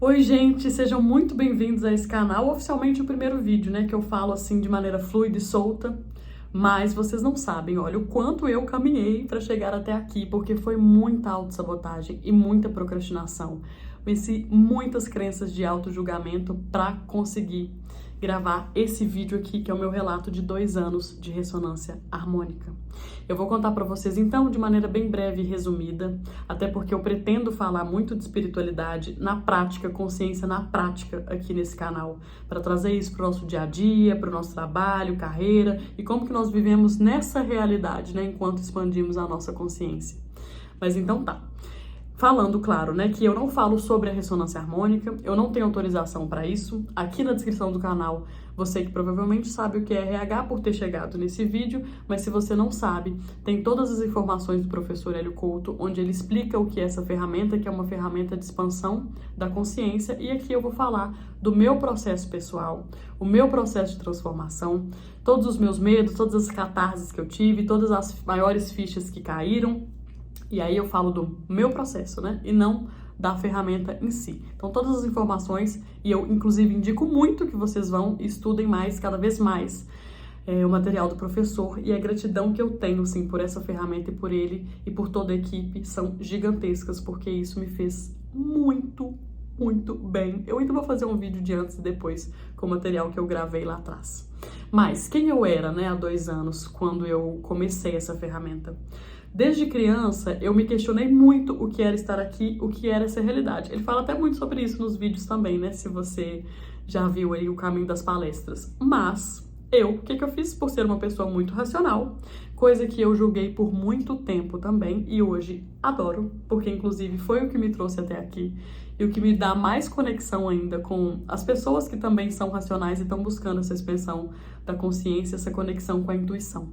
Oi, gente, sejam muito bem-vindos a esse canal. Oficialmente o primeiro vídeo, né, que eu falo assim de maneira fluida e solta, mas vocês não sabem, olha, o quanto eu caminhei para chegar até aqui, porque foi muita autossabotagem e muita procrastinação. Venci muitas crenças de auto-julgamento para conseguir gravar esse vídeo aqui, que é o meu relato de 2 anos de ressonância harmônica. Eu vou contar para vocês, então, de maneira bem breve e resumida, até porque eu pretendo falar muito de espiritualidade na prática, consciência na prática aqui nesse canal, para trazer isso para o nosso dia a dia, para o nosso trabalho, carreira e como que nós vivemos nessa realidade, né, enquanto expandimos a nossa consciência. Mas então tá. Falando, claro, né, que eu não falo sobre a ressonância harmônica, eu não tenho autorização para isso. Aqui na descrição do canal, você que provavelmente sabe o que é RH por ter chegado nesse vídeo, mas se você não sabe, tem todas as informações do professor Hélio Couto, onde ele explica o que é essa ferramenta, que é uma ferramenta de expansão da consciência, e aqui eu vou falar do meu processo pessoal, o meu processo de transformação, todos os meus medos, todas as catarses que eu tive, todas as maiores fichas que caíram. E aí eu falo do meu processo, né? E não da ferramenta em si. Então todas as informações, e eu inclusive indico muito que vocês vão e estudem mais, cada vez mais, o material do professor, e a gratidão que eu tenho, sim, por essa ferramenta e por ele e por toda a equipe são gigantescas, porque isso me fez muito bem. Eu ainda vou fazer um vídeo de antes e depois com o material que eu gravei lá atrás. Mas quem eu era, né, há 2 anos, quando eu comecei essa ferramenta? Desde criança, eu me questionei muito o que era estar aqui, o que era essa realidade. Ele fala até muito sobre isso nos vídeos também, né? Se você já viu aí o caminho das palestras. Mas o que eu fiz? Por ser uma pessoa muito racional, coisa que eu julguei por muito tempo também e hoje adoro, porque inclusive foi o que me trouxe até aqui e o que me dá mais conexão ainda com as pessoas que também são racionais e estão buscando essa expansão da consciência, essa conexão com a intuição,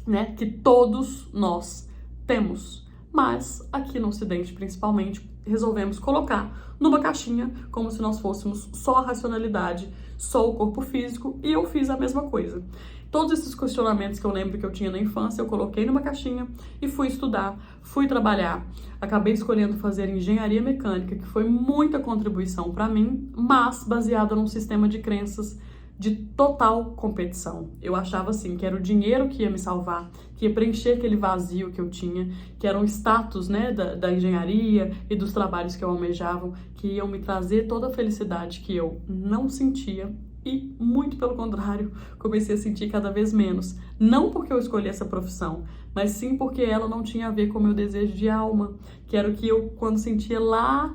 né? Que todos nós temos, mas aqui no Ocidente, principalmente, resolvemos colocar numa caixinha como se nós fôssemos só a racionalidade, só o corpo físico, e eu fiz a mesma coisa. Todos esses questionamentos que eu lembro que eu tinha na infância, eu coloquei numa caixinha e fui estudar, fui trabalhar. Acabei escolhendo fazer engenharia mecânica, que foi muita contribuição para mim, mas baseada num sistema de crenças de total competição. Eu achava assim, que era o dinheiro que ia me salvar, que ia preencher aquele vazio que eu tinha, que era um status, né, da engenharia e dos trabalhos que eu almejava, que iam me trazer toda a felicidade que eu não sentia e, muito pelo contrário, comecei a sentir cada vez menos. Não porque eu escolhi essa profissão, mas sim porque ela não tinha a ver com o meu desejo de alma, que era o que eu, quando sentia lá,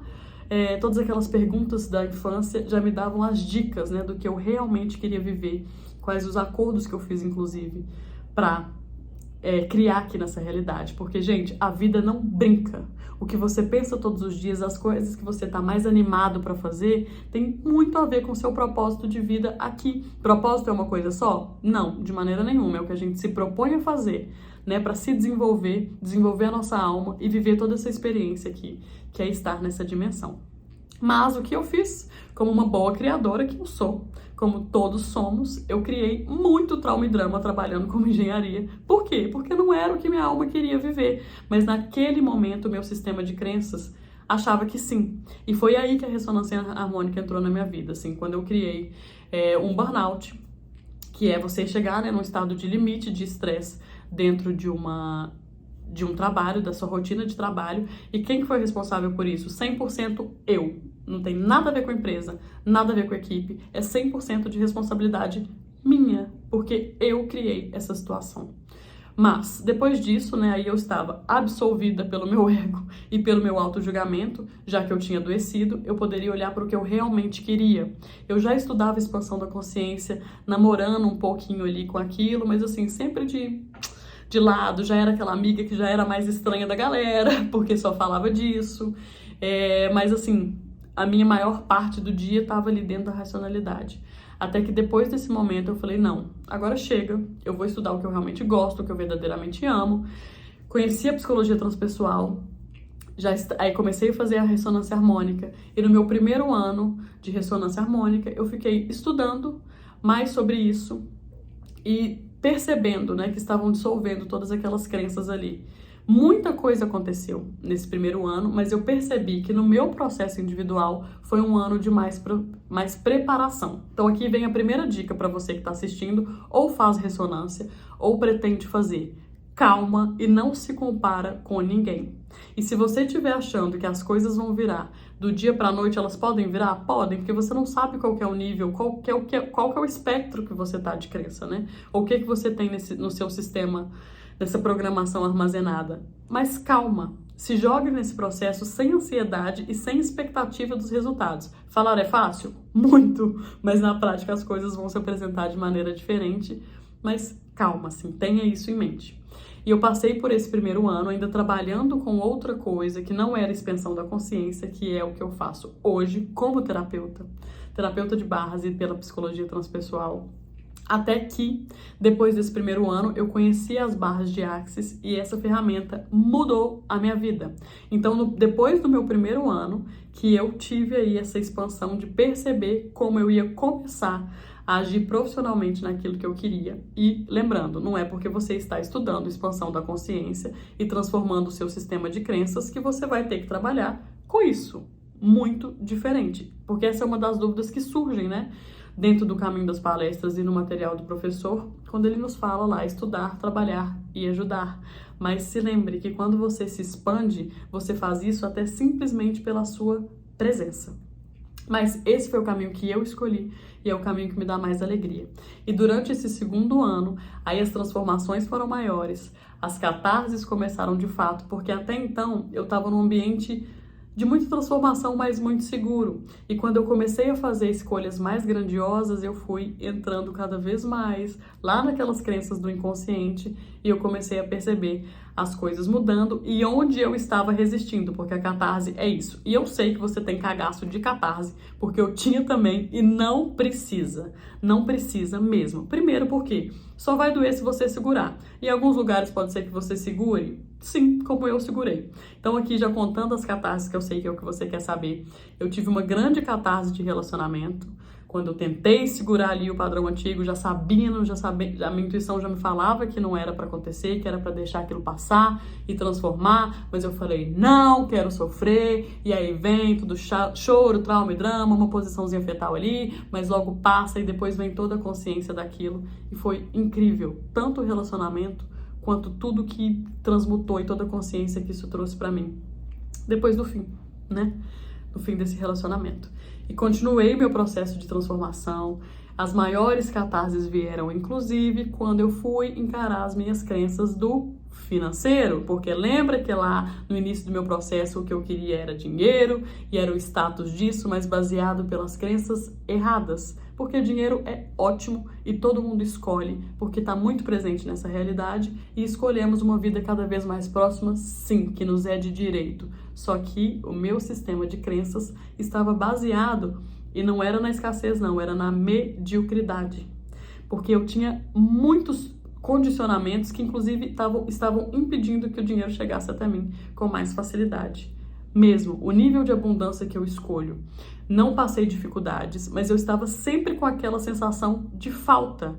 todas aquelas perguntas da infância já me davam as dicas, né, do que eu realmente queria viver, quais os acordos que eu fiz, inclusive, para criar aqui nessa realidade. Porque, gente, a vida não brinca. O que você pensa todos os dias, as coisas que você tá mais animado para fazer, tem muito a ver com o seu propósito de vida aqui. Propósito é uma coisa só? Não, de maneira nenhuma. É o que a gente se propõe a fazer, né, para se desenvolver, desenvolver a nossa alma e viver toda essa experiência aqui, que é estar nessa dimensão. Mas o que eu fiz? Como uma boa criadora que eu sou, como todos somos, eu criei muito trauma e drama trabalhando como engenharia. Por quê? Porque não era o que minha alma queria viver. Mas naquele momento, o meu sistema de crenças achava que sim. E foi aí que a ressonância harmônica entrou na minha vida, assim, quando eu criei um burnout, que é você chegar, né, num estado de limite de estresse dentro de um trabalho, da sua rotina de trabalho. E quem que foi responsável por isso? 100% eu. Não tem nada a ver com a empresa, nada a ver com a equipe. É 100% de responsabilidade minha, porque eu criei essa situação. Mas, depois disso, né, aí eu estava absolvida pelo meu ego e pelo meu auto-julgamento, já que eu tinha adoecido, eu poderia olhar para o que eu realmente queria. Eu já estudava expansão da consciência, namorando um pouquinho ali com aquilo, mas assim, sempre de lado, já era aquela amiga que já era mais estranha da galera, porque só falava disso. Mas assim, a minha maior parte do dia estava ali dentro da racionalidade. Até que depois desse momento eu falei, não, agora chega, eu vou estudar o que eu realmente gosto, o que eu verdadeiramente amo. Conheci a psicologia transpessoal, aí comecei a fazer a ressonância harmônica, e no meu primeiro ano de ressonância harmônica eu fiquei estudando mais sobre isso e percebendo, né, que estavam dissolvendo todas aquelas crenças ali. Muita coisa aconteceu nesse primeiro ano, mas eu percebi que no meu processo individual foi um ano de mais preparação. Então aqui vem a primeira dica para você que está assistindo, ou faz ressonância, ou pretende fazer. Calma e não se compara com ninguém. E se você estiver achando que as coisas vão virar do dia para a noite, elas podem virar? Podem, porque você não sabe qual que é o nível, qual que é o espectro que você tá de crença, né? Ou o que você tem no seu sistema, nessa programação armazenada. Mas calma, se jogue nesse processo sem ansiedade e sem expectativa dos resultados. Falar é fácil? Muito! Mas na prática as coisas vão se apresentar de maneira diferente. Mas calma, assim, tenha isso em mente. E eu passei por esse primeiro ano ainda trabalhando com outra coisa que não era expansão da consciência, que é o que eu faço hoje como terapeuta de barras e pela psicologia transpessoal. Até que, depois desse primeiro ano, eu conheci as barras de Axis e essa ferramenta mudou a minha vida. Então, depois do meu primeiro ano, que eu tive aí essa expansão de perceber como eu ia começar a agir profissionalmente naquilo que eu queria. E lembrando, não é porque você está estudando expansão da consciência e transformando o seu sistema de crenças que você vai ter que trabalhar com isso. Muito diferente. Porque essa é uma das dúvidas que surgem, né? Dentro do caminho das palestras e no material do professor, quando ele nos fala lá, estudar, trabalhar e ajudar. Mas se lembre que quando você se expande, você faz isso até simplesmente pela sua presença. Mas esse foi o caminho que eu escolhi e é o caminho que me dá mais alegria. E durante esse segundo ano, aí as transformações foram maiores, as catarses começaram de fato, porque até então eu estava num ambiente de muita transformação, mas muito seguro. E quando eu comecei a fazer escolhas mais grandiosas, eu fui entrando cada vez mais lá naquelas crenças do inconsciente e eu comecei a perceber as coisas mudando e onde eu estava resistindo, porque a catarse é isso. E eu sei que você tem cagaço de catarse, porque eu tinha também e não precisa mesmo. Primeiro porque só vai doer se você segurar. Em alguns lugares pode ser que você segure, sim, como eu segurei. Então aqui já contando as catarses que eu sei que é o que você quer saber, eu tive uma grande catarse de relacionamento. Quando eu tentei segurar ali o padrão antigo, já sabia, a minha intuição já me falava que não era para acontecer, que era para deixar aquilo passar e transformar, mas eu falei, não, quero sofrer, e aí vem tudo choro, trauma e drama, uma posiçãozinha fetal ali, mas logo passa e depois vem toda a consciência daquilo, e foi incrível, tanto o relacionamento, quanto tudo que transmutou e toda a consciência que isso trouxe para mim, depois do fim, né? No fim desse relacionamento. E continuei meu processo de transformação. As maiores catarses vieram, inclusive, quando eu fui encarar as minhas crenças do financeiro, porque lembra que lá no início do meu processo o que eu queria era dinheiro e era o status disso, mas baseado pelas crenças erradas, porque dinheiro é ótimo e todo mundo escolhe, porque está muito presente nessa realidade e escolhemos uma vida cada vez mais próxima, sim, que nos é de direito. Só que o meu sistema de crenças estava baseado, e não era na escassez não, era na mediocridade, porque eu tinha muitos condicionamentos que inclusive estavam impedindo que o dinheiro chegasse até mim com mais facilidade. Mesmo, o nível de abundância que eu escolho, não passei dificuldades, mas eu estava sempre com aquela sensação de falta.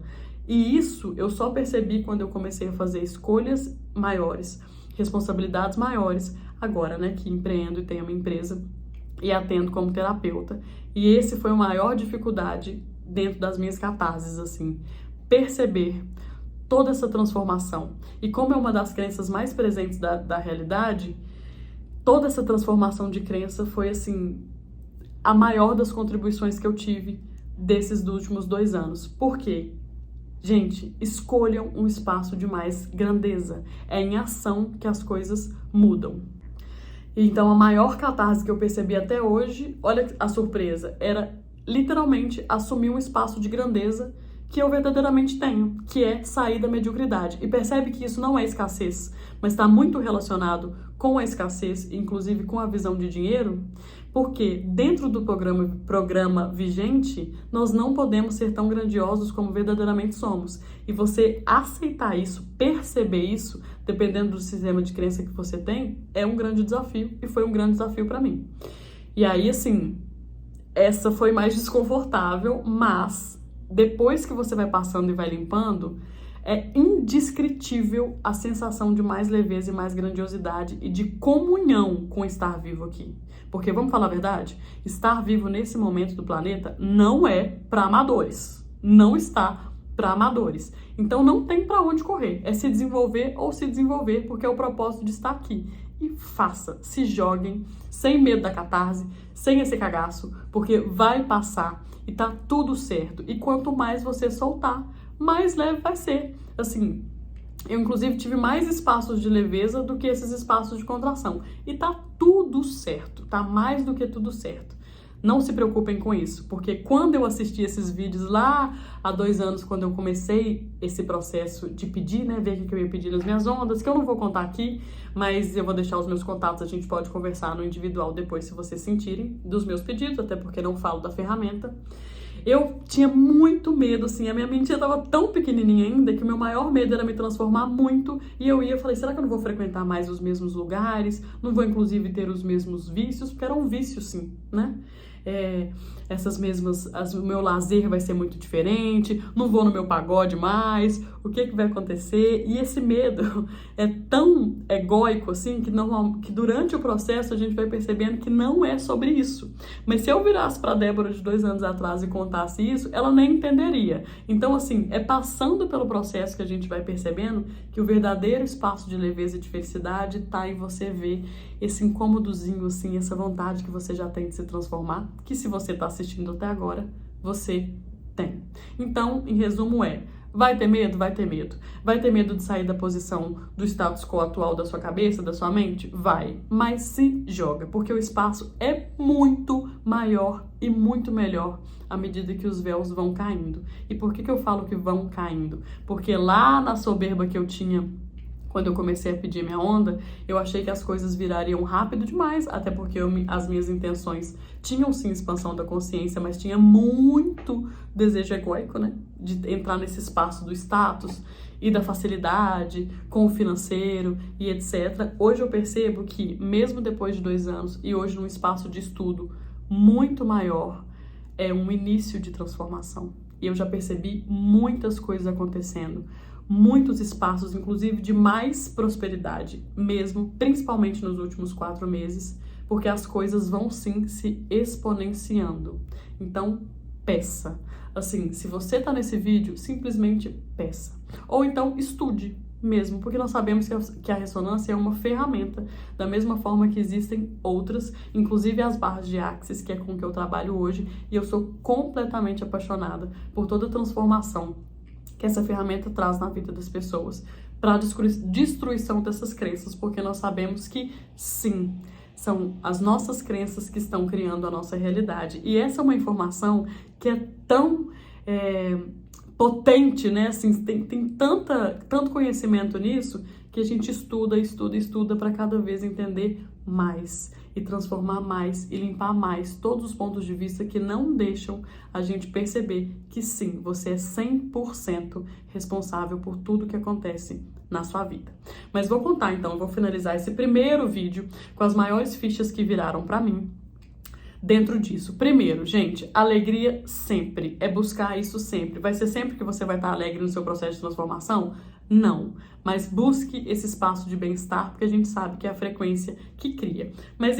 E isso eu só percebi quando eu comecei a fazer escolhas maiores, responsabilidades maiores, agora, né, que empreendo e tenho uma empresa e atendo como terapeuta. E esse foi a maior dificuldade dentro das minhas catarses, assim, perceber toda essa transformação. E como é uma das crenças mais presentes da realidade, toda essa transformação de crença foi, assim, a maior das contribuições que eu tive desses últimos 2 anos. Por quê? Gente, escolham um espaço de mais grandeza. É em ação que as coisas mudam. Então, a maior catarse que eu percebi até hoje, olha a surpresa, era literalmente assumir um espaço de grandeza que eu verdadeiramente tenho, que é sair da mediocridade. E percebe que isso não é escassez, mas está muito relacionado com a escassez, inclusive com a visão de dinheiro, porque dentro do programa vigente, nós não podemos ser tão grandiosos como verdadeiramente somos. E você aceitar isso, perceber isso, dependendo do sistema de crença que você tem, é um grande desafio, e foi um grande desafio para mim. E aí, assim, essa foi mais desconfortável, mas depois que você vai passando e vai limpando, É indescritível a sensação de mais leveza e mais grandiosidade e de comunhão com estar vivo aqui. Porque, vamos falar a verdade, estar vivo nesse momento do planeta não é para amadores. Não está para amadores. Então não tem para onde correr. É se desenvolver ou se desenvolver, porque é o propósito de estar aqui. E faça, se joguem, sem medo da catarse, sem esse cagaço, porque vai passar e tá tudo certo. E quanto mais você soltar, mais leve vai ser. Assim, eu inclusive tive mais espaços de leveza do que esses espaços de contração. E tá tudo certo, tá mais do que tudo certo. Não se preocupem com isso, porque quando eu assisti esses vídeos lá há 2 anos, quando eu comecei esse processo de pedir, né, ver o que eu ia pedir nas minhas ondas, que eu não vou contar aqui, mas eu vou deixar os meus contatos, a gente pode conversar no individual depois, se vocês sentirem, dos meus pedidos, até porque não falo da ferramenta. Eu tinha muito medo, assim, a minha mente estava tão pequenininha ainda que o meu maior medo era me transformar muito e eu falei, será que eu não vou frequentar mais os mesmos lugares? Não vou, inclusive, ter os mesmos vícios? Porque era um vício, sim, né? O meu lazer vai ser muito diferente, não vou no meu pagode mais, o que vai acontecer? E esse medo é tão egóico assim que durante o processo a gente vai percebendo que não é sobre isso. Mas se eu virasse para Débora de 2 anos atrás e contasse isso, ela nem entenderia. Então, assim, é passando pelo processo que a gente vai percebendo que o verdadeiro espaço de leveza e de felicidade tá em você ver esse incômodozinho, assim, essa vontade que você já tem de se transformar, que se você tá assistindo até agora, você tem. Então, em resumo vai ter medo? Vai ter medo. Vai ter medo de sair da posição do status quo atual da sua cabeça, da sua mente? Vai. Mas se joga, porque o espaço é muito maior e muito melhor à medida que os véus vão caindo. E por que eu falo que vão caindo? Porque lá na soberba que eu tinha quando eu comecei a pedir minha onda, eu achei que as coisas virariam rápido demais, até porque as minhas intenções tinham sim expansão da consciência, mas tinha muito desejo egóico, né? De entrar nesse espaço do status e da facilidade com o financeiro e etc. Hoje eu percebo que, mesmo depois de 2 anos e hoje num espaço de estudo muito maior, é um início de transformação. E eu já percebi muitas coisas acontecendo. Muitos espaços, inclusive de mais prosperidade, mesmo, principalmente nos últimos 4 meses, porque as coisas vão sim se exponenciando. Então, peça. Assim, se você tá nesse vídeo, simplesmente peça. Ou então, estude mesmo, porque nós sabemos que a ressonância é uma ferramenta, da mesma forma que existem outras, inclusive as barras de Axis, que é com que eu trabalho hoje, e eu sou completamente apaixonada por toda a transformação que essa ferramenta traz na vida das pessoas, para a destruição dessas crenças, porque nós sabemos que, sim, são as nossas crenças que estão criando a nossa realidade. E essa é uma informação que é tão potente, né? Assim, tem tanto conhecimento nisso, que a gente estuda para cada vez entender mais e transformar mais e limpar mais todos os pontos de vista que não deixam a gente perceber que sim, você é 100% responsável por tudo que acontece na sua vida. Mas vou contar então, vou finalizar esse primeiro vídeo com as maiores fichas que viraram para mim dentro disso. Primeiro, gente, alegria sempre, é buscar isso sempre. Vai ser sempre que você vai estar alegre no seu processo de transformação? Não, mas busque esse espaço de bem-estar, porque a gente sabe que é a frequência que cria. Mas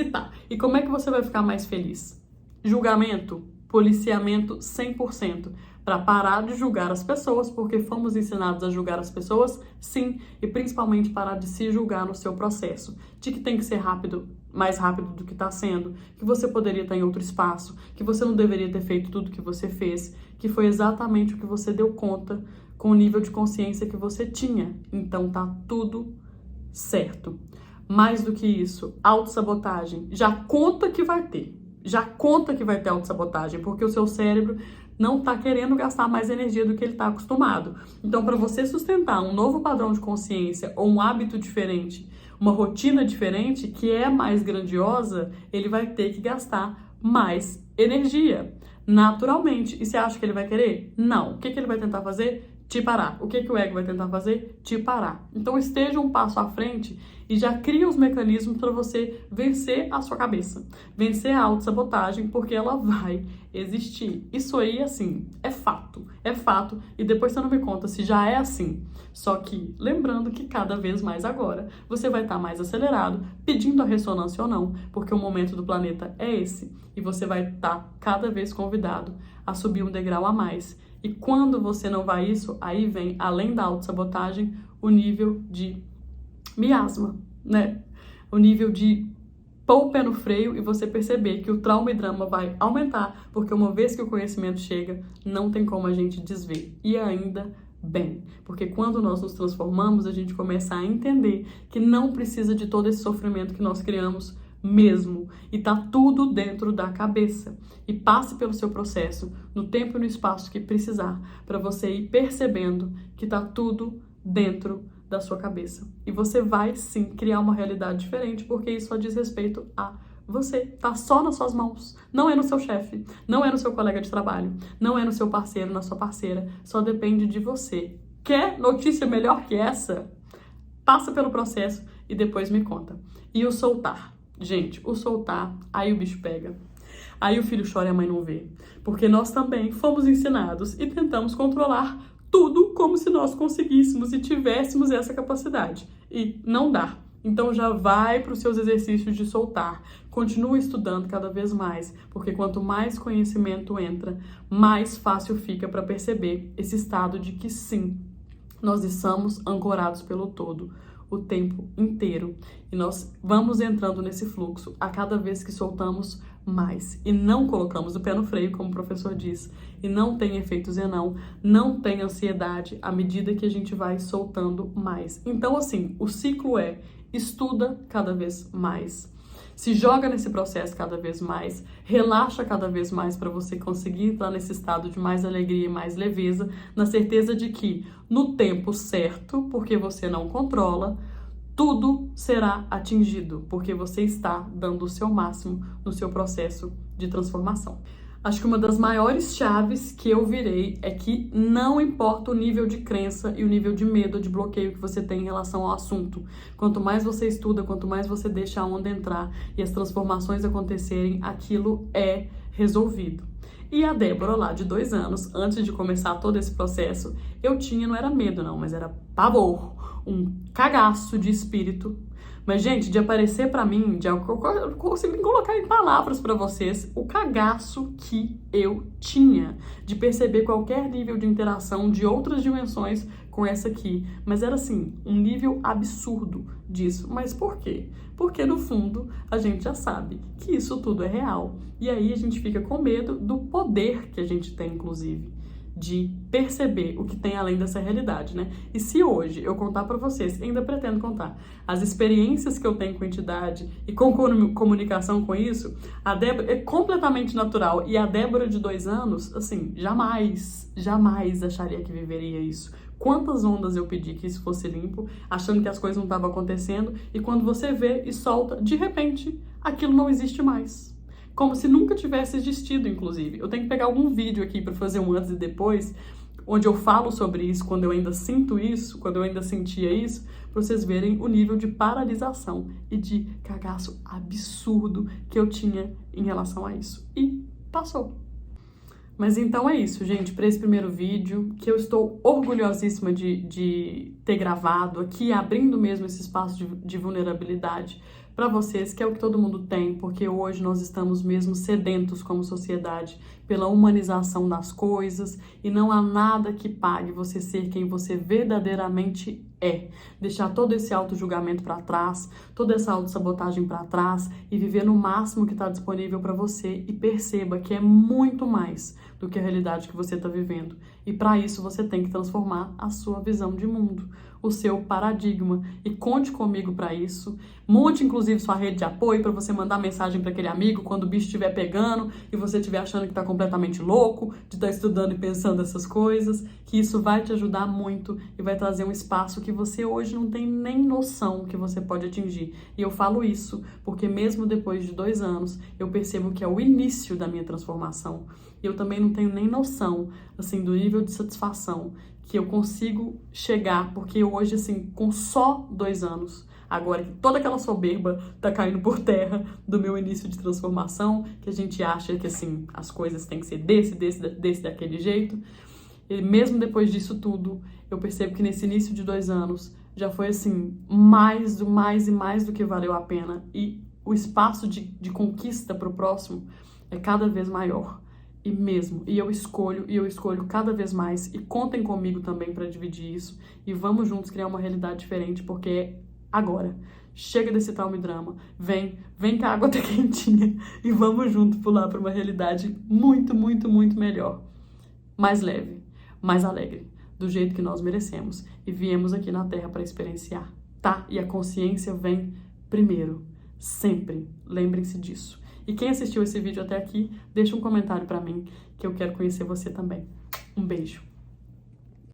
e como é que você vai ficar mais feliz? Julgamento, policiamento 100%, para parar de julgar as pessoas, porque fomos ensinados a julgar as pessoas, sim, e principalmente parar de se julgar no seu processo, de que tem que ser rápido, mais rápido do que está sendo, que você poderia estar em outro espaço, que você não deveria ter feito tudo que você fez, que foi exatamente o que você deu conta com o nível de consciência que você tinha. Então tá tudo certo. Mais do que isso, autossabotagem. Já conta que vai ter. Já conta que vai ter autossabotagem, porque o seu cérebro não tá querendo gastar mais energia do que ele tá acostumado. Então, para você sustentar um novo padrão de consciência ou um hábito diferente, uma rotina diferente, que é mais grandiosa, ele vai ter que gastar mais energia, naturalmente. E você acha que ele vai querer? Não. O que ele vai tentar fazer? Te parar. O que o ego vai tentar fazer? Te parar. Então esteja um passo à frente e já cria os mecanismos para você vencer a sua cabeça, vencer a autossabotagem, porque ela vai existir. Isso aí, assim, é fato, e depois você não me conta se já é assim. Só que, lembrando que cada vez mais agora, você vai estar mais acelerado, pedindo a ressonância ou não, porque o momento do planeta é esse, e você vai estar cada vez convidado a subir um degrau a mais. E quando você não vai isso, aí vem, além da autossabotagem, o nível de miasma, né? O nível de pôr o pé no freio e você perceber que o trauma e drama vai aumentar, porque uma vez que o conhecimento chega, não tem como a gente desver. E ainda bem, porque quando nós nos transformamos, a gente começa a entender que não precisa de todo esse sofrimento que nós criamos mesmo, e tá tudo dentro da cabeça. E passe pelo seu processo, no tempo e no espaço que precisar, para você ir percebendo que tá tudo dentro da sua cabeça. E você vai sim criar uma realidade diferente, porque isso só diz respeito a você. Tá só nas suas mãos. Não é no seu chefe, não é no seu colega de trabalho, não é no seu parceiro, na sua parceira. Só depende de você. Quer notícia melhor que essa? Passa pelo processo e depois me conta. E o soltar? Gente, o soltar, aí o bicho pega. Aí o filho chora e a mãe não vê. Porque nós também fomos ensinados e tentamos controlar tudo como se nós conseguíssemos e tivéssemos essa capacidade. E não dá. Então já vai para os seus exercícios de soltar. Continua estudando cada vez mais, porque quanto mais conhecimento entra, mais fácil fica para perceber esse estado de que sim, nós estamos ancorados pelo todo o tempo inteiro. E nós vamos entrando nesse fluxo a cada vez que soltamos mais. E não colocamos o pé no freio, como o professor diz. E não tem efeito zenão, não tem ansiedade à medida que a gente vai soltando mais. Então, assim, o ciclo é: estuda cada vez mais, se joga nesse processo cada vez mais, relaxa cada vez mais para você conseguir entrar nesse estado de mais alegria e mais leveza, na certeza de que no tempo certo, porque você não controla, tudo será atingido, porque você está dando o seu máximo no seu processo de transformação. Acho que uma das maiores chaves que eu virei é que não importa o nível de crença e o nível de medo, de bloqueio que você tem em relação ao assunto. Quanto mais você estuda, quanto mais você deixa a onda entrar e as transformações acontecerem, aquilo é resolvido. E a Débora, lá de 2 anos, antes de começar todo esse processo, eu tinha, não era medo não, mas era pavor, um cagaço de espírito. Mas, gente, de aparecer pra mim, eu consigo colocar em palavras pra vocês o cagaço que eu tinha de perceber qualquer nível de interação de outras dimensões com essa aqui. Mas era, assim, um nível absurdo disso. Mas por quê? Porque, no fundo, a gente já sabe que isso tudo é real. E aí a gente fica com medo do poder que a gente tem, inclusive, de perceber o que tem além dessa realidade, né? E se hoje eu contar pra vocês, ainda pretendo contar, as experiências que eu tenho com entidade e com comunicação com isso, a Débora é completamente natural, e a Débora de 2 anos, assim, jamais acharia que viveria isso. Quantas ondas eu pedi que isso fosse limpo, achando que as coisas não estavam acontecendo, e quando você vê e solta, de repente, aquilo não existe mais. Como se nunca tivesse existido, inclusive. Eu tenho que pegar algum vídeo aqui para fazer um antes e depois, onde eu falo sobre isso, quando eu ainda sinto isso, quando eu ainda sentia isso, para vocês verem o nível de paralisação e de cagaço absurdo que eu tinha em relação a isso. E passou. Mas então é isso, gente, para esse primeiro vídeo, que eu estou orgulhosíssima de ter gravado aqui, abrindo mesmo esse espaço de vulnerabilidade para vocês, que é o que todo mundo tem, porque hoje nós estamos mesmo sedentos como sociedade pela humanização das coisas, e não há nada que pague você ser quem você verdadeiramente é. Deixar todo esse auto-julgamento para trás, toda essa autossabotagem para trás e viver no máximo que está disponível para você, e perceba que é muito mais do que a realidade que você está vivendo. E para isso você tem que transformar a sua visão de mundo, o seu paradigma, e conte comigo para isso. Monte inclusive sua rede de apoio para você mandar mensagem para aquele amigo quando o bicho estiver pegando e você estiver achando que está completamente louco de estar estudando e pensando essas coisas, que isso vai te ajudar muito e vai trazer um espaço que você hoje não tem nem noção que você pode atingir. E eu falo isso porque mesmo depois de 2 anos eu percebo que é o início da minha transformação. E eu também não tenho nem noção, assim, do nível de satisfação que eu consigo chegar, porque hoje, assim, com só 2 anos, agora que toda aquela soberba tá caindo por terra do meu início de transformação, que a gente acha que, assim, as coisas têm que ser daquele jeito, e mesmo depois disso tudo, eu percebo que nesse início de 2 anos, já foi, assim, mais do que valeu a pena, e o espaço de conquista pro próximo é cada vez maior. E eu escolho cada vez mais, e contem comigo também para dividir isso, e vamos juntos criar uma realidade diferente, porque é agora. Chega desse tal drama, vem que a água tá quentinha, e vamos juntos pular para uma realidade muito melhor, mais leve, mais alegre, do jeito que nós merecemos, e viemos aqui na Terra para experienciar, tá? E a consciência vem primeiro, sempre, lembrem-se disso. E quem assistiu esse vídeo até aqui, deixa um comentário pra mim, que eu quero conhecer você também. Um beijo!